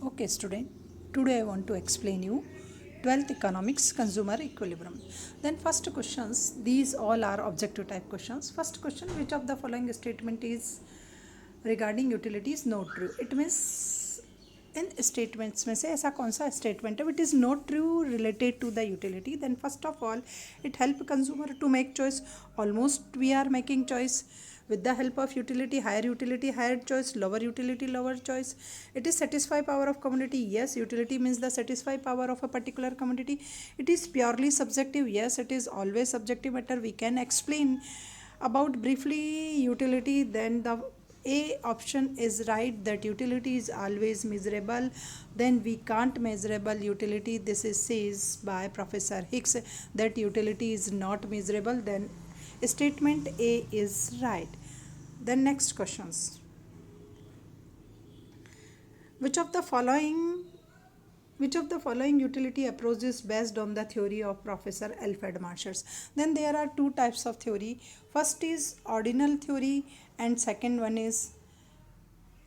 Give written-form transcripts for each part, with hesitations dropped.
Okay, student. Today I want to explain you 12th economics consumer equilibrium. Then first questions, these all are objective type questions. First question, which of the following statement is regarding utilities not true? It means इन statements में से ऐसा कौन सा statement है which is not true related to the utility. Then first of all it help consumer to make choice. Almost we are making choice with the help of utility. Higher choice, lower choice. It is satisfy power of commodity. Yes, utility means the satisfy power of a particular commodity. It is purely subjective. Yes, it is always subjective matter. We can explain about briefly utility. Then the a option is right, that utility is always measurable. Then we can't measurable utility. This is says by Professor Hicks that utility is not measurable. Then statement A is right. Then next questions, which of the following utility approach is based on the theory of Professor Alfred Marshall? Then there are two types of theory. First is ordinal theory and second one is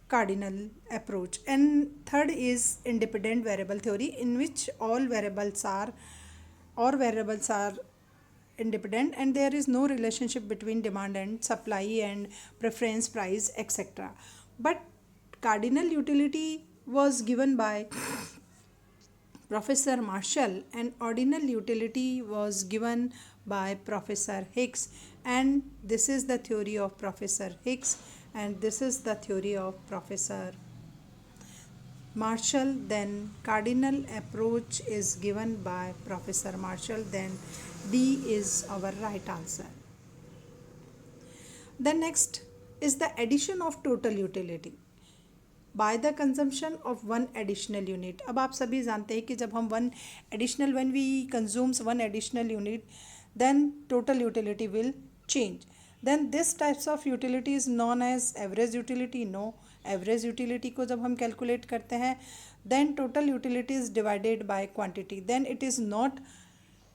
cardinal approach, and third is independent variable theory, in which all variables are independent and there is no relationship between demand and supply and preference, price, etc. But cardinal utility was given by Professor Marshall and ordinal utility was given by Professor Hicks, and this is the theory of Professor Hicks and this is the theory of Professor Marshall. Then cardinal approach is given by Professor Marshall. Then D is our right answer. Then next is the addition of total utility by the consumption of one additional unit. अब आप सभी जानते हैं कि जब हम when we consumes one additional unit, then total utility will change. Then this types of utility is known as average utility. No, average utility को जब हम calculate करते हैं, then total utility is divided by quantity. Then it is not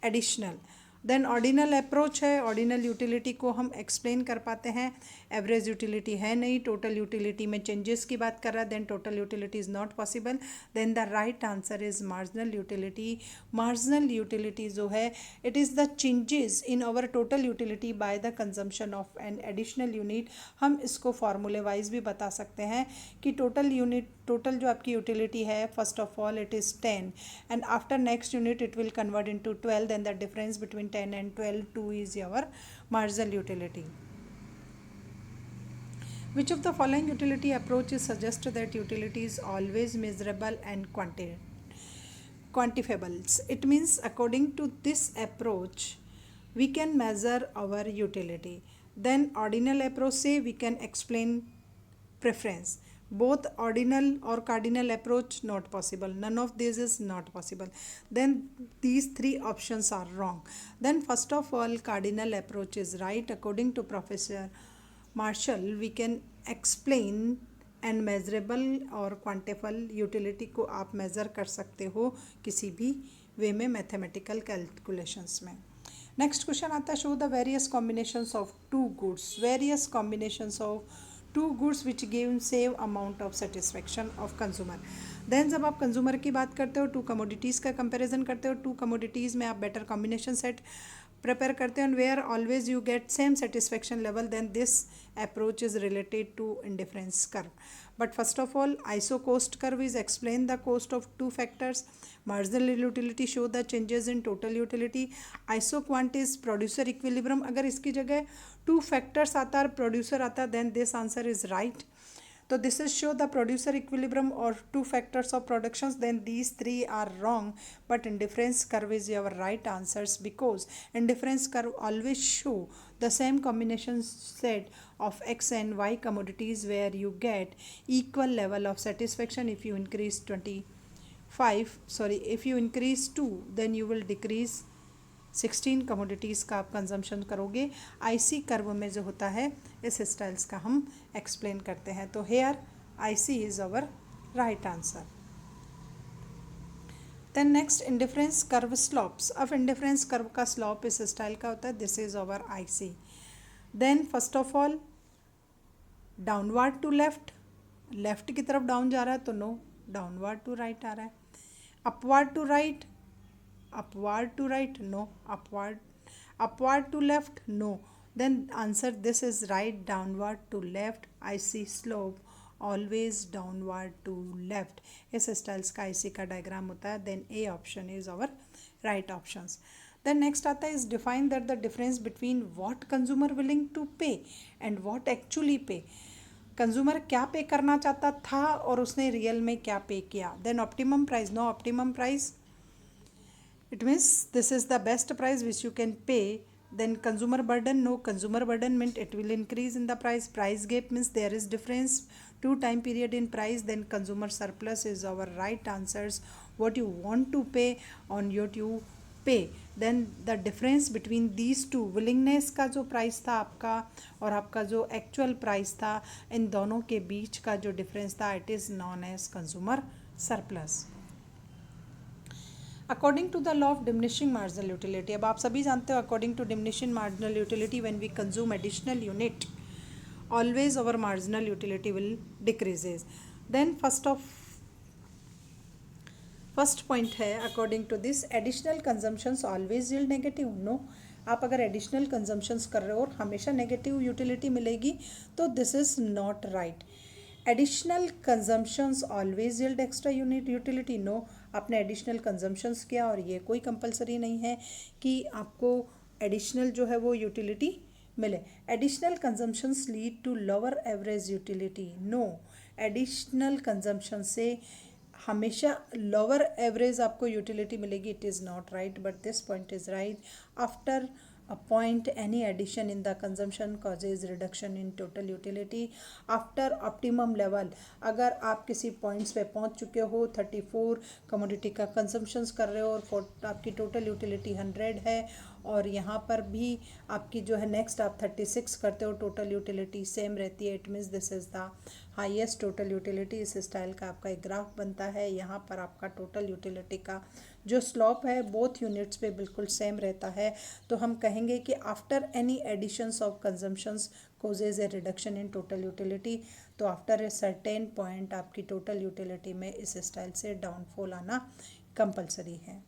additional. Then ordinal approach है, ordinal utility को हम explain कर पाते हैं. एवरेज यूटिलिटी है नहीं, टोटल यूटिलिटी में चेंजेस की बात कर रहा है. Then total utility is not possible. Then the right answer is marginal utility. Marginal utility जो है it is the changes in our total utility by the consumption of an additional unit. हम इसको फार्मूले वाइज भी बता सकते हैं कि टोटल जो आपकी यूटिलिटी है, first of all it is 10 and after next unit it will convert into 12. Then the difference between 10 and 12, 2 is your marginal utility. Which of the following utility approaches suggest that utility is always measurable and quantifiable? It means according to this approach we can measure our utility. Then ordinal approach say we can explain preference. Both ordinal or cardinal approach not possible. None of this is not possible. Then these three options are wrong. Then first of all cardinal approach is right. According to Professor Marshall we can explain and measurable और quantifiable utility को आप measure कर सकते हो किसी भी वे में mathematical calculations में. नेक्स्ट क्वेश्चन आता है, show the various combinations of two goods. Various combinations of two goods which give save amount of satisfaction of consumer. Then जब आप कंज्यूमर की बात करते हो, टू कमोडिटीज़ का कंपैरिजन करते हो, टू कमोडिटीज़ में आप बेटर कॉम्बिनेशन सेट प्रिपेयर करते हैं, where always you get same satisfaction level. Then this approach is related to indifference curve. But first of all, ISO cost curve is explain the cost of two factors. Marginal utility show the changes in total utility. ISO quant is producer equilibrium. अगर इसकी जगह two factors आता है, producer आता, then this answer is right. So this is show the producer equilibrium or two factors of productions. Then these three are wrong, but indifference curve is your right answers, because indifference curve always show the same combination set of x and y commodities where you get equal level of satisfaction. If you increase 2, then you will decrease 16 commodities का आप consumption करोगे. IC curve में जो होता है इस styles का हम एक्सप्लेन करते हैं. तो here IC is our right answer. Then next indifference curve slopes. अब इंडिफरेंस कर्व का स्लॉप इस स्टाइल का होता है. This is our IC. Then first of all downward to left की तरफ डाउन जा रहा है तो नो, डाउनवर्ड टू राइट आ रहा है. Upward to right, upward to right, no. Upward to left, no. Then answer this is right. Downward to left, I see slope, always downward to left. इस styles का IC का diagram होता है. Then A option is our right options. Then next आता है is define that the difference between what consumer willing to pay and what actually pay. Consumer क्या पे करना चाहता था और उसने रियल में क्या पे किया. Then optimum price, no optimum price, it means this is the best price which you can pay. Then consumer burden, no consumer burden meant it will increase in the price. Price gap means there is difference two time period in price. Then consumer surplus is our right answers, what you want to pay on what you pay. Then the difference between these two, willingness का जो price था आपका और आपका जो actual price था, इन दोनों के बीच का जो डिफरेंस था, it is known as consumer surplus. According to the law of diminishing marginal utility, अब आप सभी जानते हो according to diminishing marginal utility when we consume additional unit always our marginal utility will decreases. Then first point है according to this additional consumptions always yield negative, no. आप अगर additional consumptions कर रहे हो और हमेशा नेगेटिव यूटिलिटी मिलेगी तो this is not right. Additional consumptions always yield extra unit utility, no. आपने एडिशनल कंजम्पशंस किया और ये कोई कंपलसरी नहीं है कि आपको एडिशनल जो है वो यूटिलिटी मिले. Additional consumptions lead to lower average utility, no. Additional consumption से हमेशा लोअर एवरेज आपको यूटिलिटी मिलेगी, it is not right, but this point is right. After a point any addition in the consumption causes reduction in total utility. after optimum level, अगर आप किसी points पे पहुंच चुके हो, 34 कमोडिटी का कंजम्पशंस कर रहे हो और आपकी टोटल यूटिलिटी 100 है और यहाँ पर भी आपकी जो है नेक्स्ट आप 36 करते हो, टोटल यूटिलिटी सेम रहती है, it means this is the highest total utility. इस स्टाइल का आपका एक ग्राफ बनता है. यहाँ पर आपका टोटल यूटिलिटी का जो स्लॉप है बोथ यूनिट्स पे बिल्कुल सेम रहता है. तो हम कहेंगे कि after any additions of consumptions causes a reduction in total utility. तो आफ्टर ए सर्टेन पॉइंट आपकी टोटल यूटिलिटी में इस स्टाइल से डाउनफॉल आना कंपलसरी है.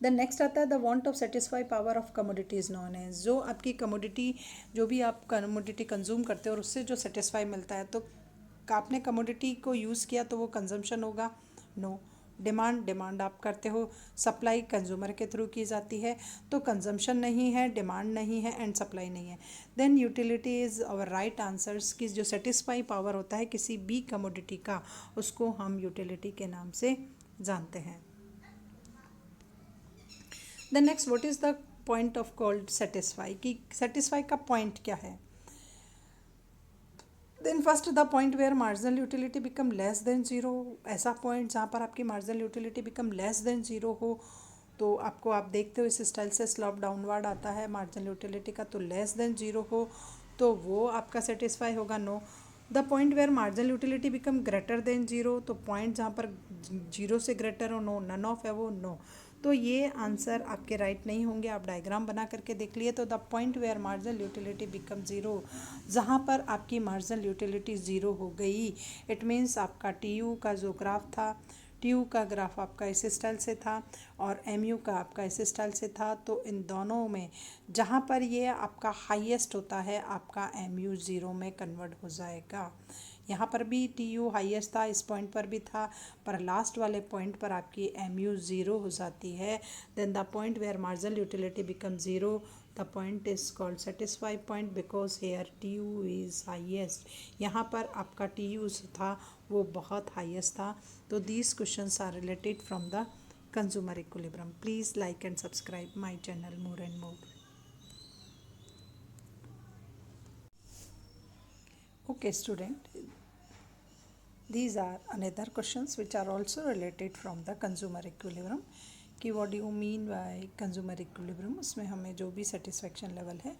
देन नेक्स्ट आता है the want of satisfy power of commodities known. जो आपकी कमोडिटी, जो भी आप कमोडिटी कंज्यूम करते हो और उससे जो सेटिस्फाई मिलता है, तो आपने कमोडिटी को यूज़ किया तो वो कंजम्पशन होगा, नो. डिमांड आप करते हो, सप्लाई कंज्यूमर के थ्रू की जाती है, तो कंजम्पशन नहीं है, डिमांड नहीं है एंड सप्लाई नहीं है. Then utility is our right answers की जो सेटिस्फाई पावर होता है किसी भी कमोडिटी का, उसको हम यूटिलिटी के नाम से जानते हैं. Then next, what is the point of called satisfy, कि सेटिस्फाई का पॉइंट क्या है. Then first the point where marginal utility become less than zero. ऐसा पॉइंट जहाँ पर आपकी marginal utility become less than zero हो, तो आपको आप देखते हो इस स्टाइल से स्लॉप डाउनवर्ड आता है मार्जिनल यूटिलिटी का, तो लेस देन ज़ीरो हो तो वो आपका सेटिस्फाई होगा, no. The point where marginal utility become greater than zero, तो पॉइंट जहाँ पर जीरो से ग्रेटर हो, नो. नन ऑफ है वो, नो. तो ये आंसर आपके राइट नहीं होंगे. आप डायग्राम बना करके देख लिए. तो the point where marginal utility become zero, जहाँ पर आपकी मार्जिनल यूटिलिटी ज़ीरो हो गई, इट मीन्स आपका टीयू का जो ग्राफ था, टीयू का ग्राफ आपका इस स्टाइल से था और एमयू का आपका इस स्टाइल से था. तो इन दोनों में जहाँ पर ये आपका हाईएस्ट होता है, आपका एमयू ज़ीरो में कन्वर्ट हो जाएगा. यहाँ पर भी टीयू हाईएस्ट था, इस पॉइंट पर भी था, पर लास्ट वाले पॉइंट पर आपकी एमयू ज़ीरो हो जाती है. Then the point where marginal utility become zero, the point is called satisfy point because here TU is highest. यहाँ पर आपका टीयू था वो बहुत हाईएस्ट था. तो these questions are related from the consumer equilibrium. Please like and subscribe my channel more and more. Okay student, these are another questions which are also related from the consumer equilibrium. कि what do you mean by consumer equilibrium, उसमें हमें जो भी satisfaction level है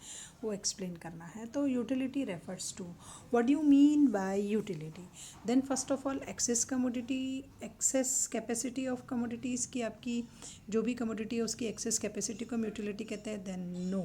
वो explain करना है. तो utility refers to, what do you mean by utility? Then first of all excess commodity, excess capacity of commodities, की आपकी जो भी commodity है उसकी excess capacity को हम utility कहते हैं. Then no,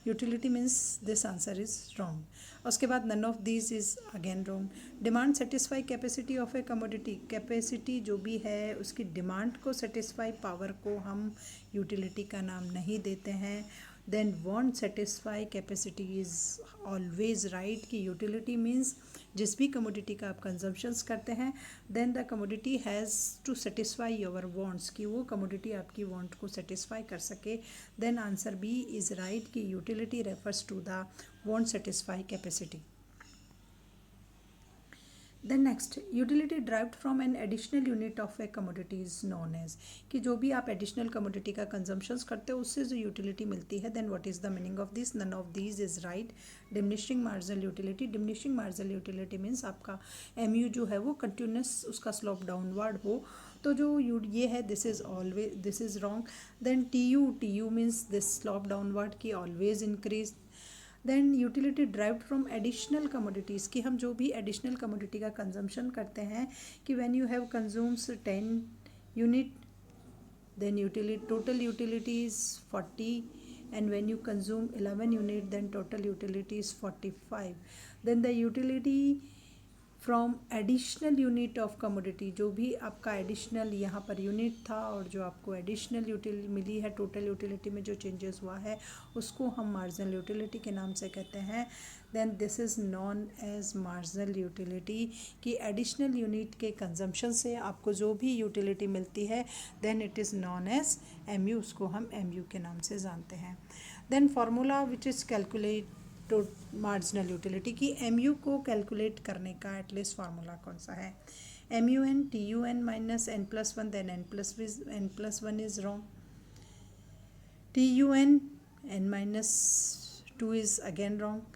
utility means this answer is wrong. उसके बाद none of these is again wrong. Demand satisfy capacity of a commodity, capacity जो भी है उसकी डिमांड को सेटिस्फाई, पावर को हम यूटिलिटी का नाम नहीं देते हैं। Then want satisfy capacity is always right, कि यूटिलिटी मीन्स जिस भी कमोडिटी का आप कंजम्पशंस करते हैं then the commodity has to satisfy your wants, कि वो कमोडिटी आपकी वॉन्ट को सेटिस्फाई कर सके। Then answer B is right, कि utility refers to the want satisfy capacity. Then next, utility derived from an additional unit of a commodity is known as, कि जो भी आप एडिशनल कमोडिटी का कंजम्पशंस करते हो उससे जो यूटिलिटी मिलती है। Then what is the meaning of this? None of these is right. Diminishing marginal utility, diminishing marginal utility means आपका एमयू जो है वो कंटिन्यूस उसका स्लोप डाउनवर्ड हो, तो जो ये है this is always, this is wrong. Then T U means this slope downward की always increase. Then utility derived from additional commodities, कि हम जो भी एडिशनल कमोडिटी का कंजम्पशन करते हैं, कि when you have consumes 10 unit then utility total utility is 40, and when you consume 11 unit then total utility is 45. then the utility from additional unit of commodity, जो भी आपका एडिशनल यहाँ per unit था और जो आपको एडिशनल यूटिलिटी मिली है, total utility में जो चेंजेस हुआ है उसको हम मार्जिनल यूटिलिटी के नाम से कहते हैं। Then this is known as marginal utility, कि एडिशनल यूनिट के कंजम्पशन से आपको जो भी यूटिलिटी मिलती है then it is known as M U, उसको हम एम यू के नाम से जानते हैं। Then formula which is calculate to marginal utility, की एम यू को कैलकुलेट करने का एटलीस्ट फार्मूला कौन सा है? M U N T U N minus N plus one, then N plus one is wrong. T U N minus two is again wrong.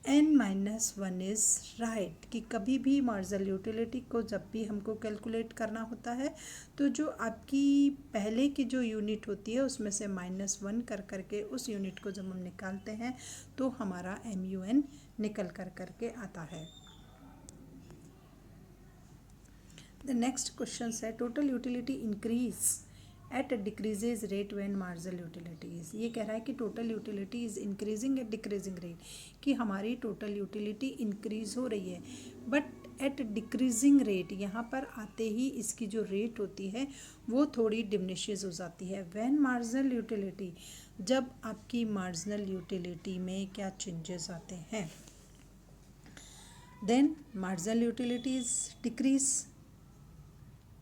N minus one is right, कि कभी भी marginal utility को जब भी हमको calculate करना होता है तो जो आपकी पहले की जो यूनिट होती है उसमें से -1 कर करके उस यूनिट को जब हम निकालते हैं तो हमारा MUN निकल कर करके आता है। द नेक्स्ट क्वेश्चन है total utility increase at decreases rate when marginal utilities. ये कह रहा है कि total utility is increasing at decreasing rate, कि हमारी टोटल यूटिलिटी इंक्रीज हो रही है बट एट डिक्रीजिंग रेट, यहाँ पर आते ही इसकी जो रेट होती है वो थोड़ी डिमिनिशेस हो जाती है। व्हेन मार्जिनल यूटिलिटी, जब आपकी मार्जिनल यूटिलिटी में क्या चेंजेस आते हैं, then marginal utility is decrease,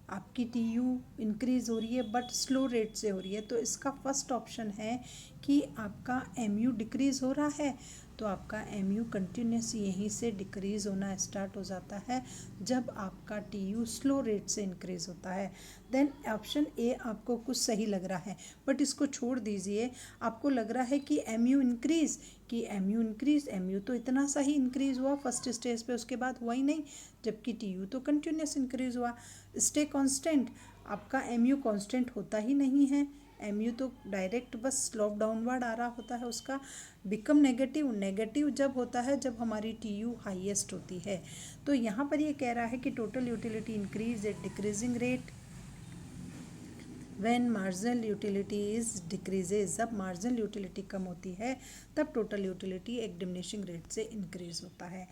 आपकी TU इंक्रीज़ हो रही है बट स्लो रेट से हो रही है, तो इसका फर्स्ट ऑप्शन है कि आपका MU डिक्रीज़ हो रहा है, तो आपका MU कंटिन्यूस यहीं से डिक्रीज़ होना स्टार्ट हो जाता है जब आपका TU स्लो रेट से इंक्रीज़ होता है। देन ऑप्शन ए आपको कुछ सही लग रहा है बट इसको छोड़ दीजिए। आपको लग रहा है कि MU इंक्रीज़, कि MU इंक्रीज़, MU तो इतना सा ही इंक्रीज़ हुआ फर्स्ट स्टेज पे, उसके बाद हुआ ही नहीं, जबकि TU तो कंटिन्यूस इंक्रीज़ हुआ। स्टे कांस्टेंट, आपका MU कांस्टेंट होता ही नहीं है, MU तो डायरेक्ट बस स्लोप डाउनवर्ड आ रहा होता है, उसका बिकम नेगेटिव। नेगेटिव जब होता है जब हमारी TU हाईएस्ट होती है। तो यहाँ पर ये कह रहा है कि total utility increase at decreasing rate when marginal utility is decreases, जब मार्जिनल यूटिलिटी कम होती है तब टोटल यूटिलिटी एक डिमिनिशिंग रेट से इंक्रीज होता है।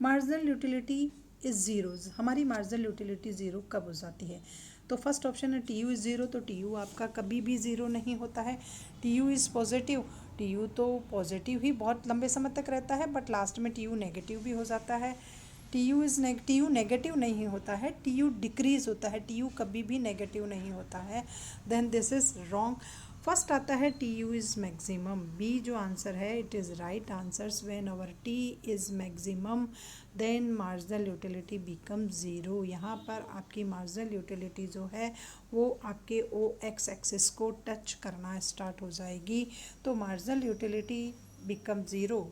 मार्जिनल यूटिलिटी इज ज़ीरो, हमारी मार्जिनल यूटिलिटी ज़ीरो कब हो जाती है? तो फर्स्ट ऑप्शन है TU इज़ ज़ीरो, तो TU आपका कभी भी ज़ीरो नहीं होता है। TU इज़ पॉजिटिव, TU तो पॉजिटिव ही बहुत लंबे समय तक रहता है बट लास्ट में TU नेगेटिव भी हो जाता है। TU नेगेटिव नहीं होता है, TU डिक्रीज होता है, TU कभी भी नेगेटिव नहीं होता है। Then this is wrong. First आता है TU इज़ मैक्सिमम, बी जो आंसर है it is right answers. When our T is maximum then marginal utility become zero. यहाँ पर आपकी मार्जिनल यूटिलिटी जो है वो आपके OX एक्सिस को टच करना स्टार्ट हो जाएगी, तो marginal utility become zero.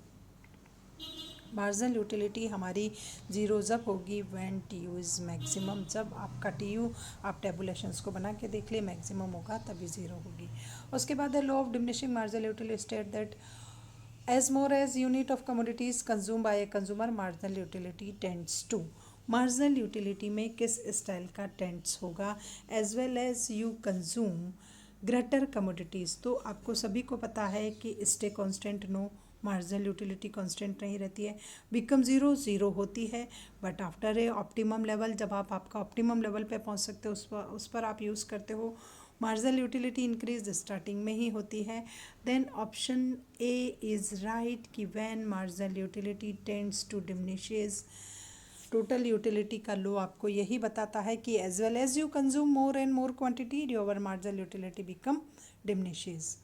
Marginal utility हमारी ज़ीरो जब होगी व्हेन TU इज़ मैक्सिमम, जब आपका TU आप टेबुलेशंस को बना के देख ले मैक्सिमम होगा तभी ज़ीरो होगी। उसके बाद है law of diminishing marginal utility state that as more as unit of commodities consume by a consumer marginal utility tends to. Marginal utility में किस स्टाइल का टेंड्स होगा? As well as you consume greater commodities, तो आपको सभी को पता है कि stay constant no, marginal utility constant नहीं रहती है, बिकम ज़ीरो, ज़ीरो होती है, but after a optimum level, जब आप आपका ऑप्टिमम लेवल पे पहुंच सकते हो उस पर आप यूज़ करते हो। मार्जिनल यूटिलिटी इंक्रीज स्टार्टिंग में ही होती है। Then option A is right कि when marginal utility tends to diminishes, total utility का लो आपको यही बताता है कि as well as you consume more and more quantity your marginal utility become diminishes.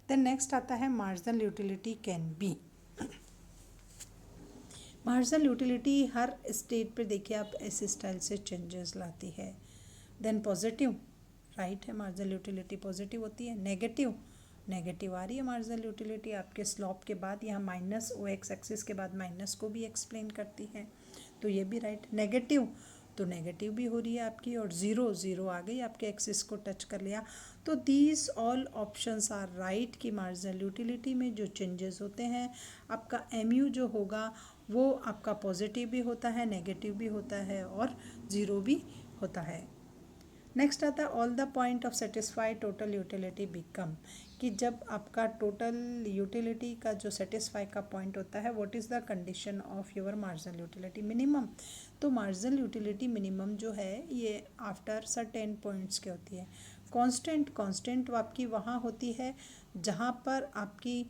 Then next आता है marginal utility can be. Marginal utility हर स्टेट पे देखिए आप ऐसे स्टाइल से चेंजेस लाती है। देन पॉजिटिव, राइट है, मार्जिनल यूटिलिटी पॉजिटिव होती है। नेगेटिव, नेगेटिव आ रही है मार्जिनल यूटिलिटी, आपके स्लॉप के बाद यहाँ माइनस, ओ एक्स एक्सिस के बाद माइनस को भी एक्सप्लेन करती है, तो ये भी राइट। नेगेटिव, तो नेगेटिव भी हो रही है आपकी, और ज़ीरो, ज़ीरो आ गई आपके एक्सिस को टच कर लिया। तो these all options are right कि मार्जिनल यूटिलिटी में जो चेंजेस होते हैं, आपका एमयू जो होगा वो आपका पॉजिटिव भी होता है, नेगेटिव भी होता है, और ज़ीरो भी होता है। नेक्स्ट आता है all the point of satisfy total utility become, कि जब आपका टोटल यूटिलिटी का जो सेटिस्फाई का पॉइंट होता है, what is the condition of your marginal utility minimum. तो मार्जिनल यूटिलिटी मिनिमम जो है ये आफ्टर सर्टेन पॉइंट्स के होती है। कांस्टेंट, कांस्टेंट आपकी वहाँ होती है जहाँ पर आपकी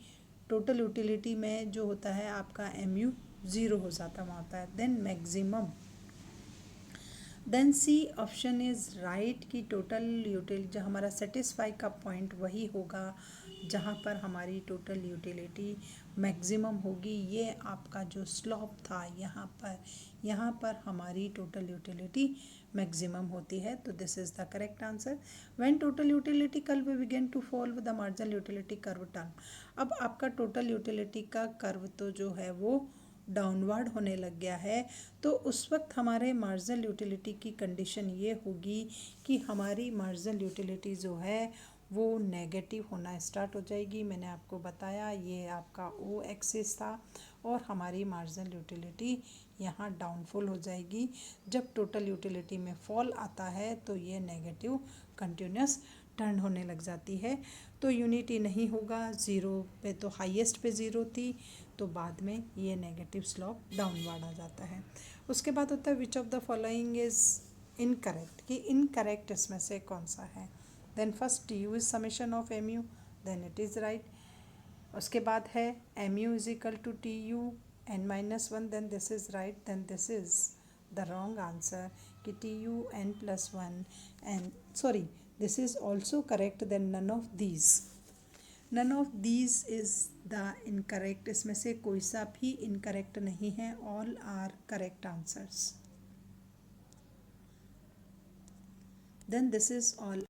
टोटल यूटिलिटी में जो होता है आपका एमयू ज़ीरो हो जाता वहाँ होता है। Then maximum, then C option is right कि टोटल यूटिलिटी जो हमारा सेटिस्फाई का पॉइंट वही होगा जहाँ पर हमारी टोटल यूटिलिटी मैक्सिमम होगी। ये आपका जो स्लॉप था यहाँ पर हमारी टोटल यूटिलिटी मैक्सिमम होती है, तो this is the correct answer. When total utility curve begin to fall with the marginal utility curve term, अब आपका टोटल यूटिलिटी का कर्व तो जो है वो डाउनवर्ड होने लग गया है, तो उस वक्त हमारे मार्जिनल यूटिलिटी की कंडीशन ये होगी कि हमारी मार्जिनल यूटिलिटी जो है वो नेगेटिव होना स्टार्ट हो जाएगी। मैंने आपको बताया ये आपका ओ एक्सिस था, और हमारी मार्जिनल यूटिलिटी यहाँ डाउनफॉल हो जाएगी। जब टोटल यूटिलिटी में फॉल आता है तो ये नेगेटिव कंटिन्यूस टर्न होने लग जाती है, तो यूनिटी नहीं होगा। ज़ीरो पे तो हाईएस्ट पे ज़ीरो थी, तो बाद में ये नेगेटिव स्लॉप डाउनवर्ड आ जाता है। उसके बाद होता है which of the following is incorrect, कि इनकरेक्ट इसमें से कौन सा है। Then first T U is summation of M U, then it is right. उसके बाद है M U is equal to T U N minus one, then this is right. Then this is the wrong answer कि T U N plus one, and sorry this is also correct, then none of these is the incorrect, इसमें से कोई सा भी incorrect नहीं है, all are correct answers. Then this is all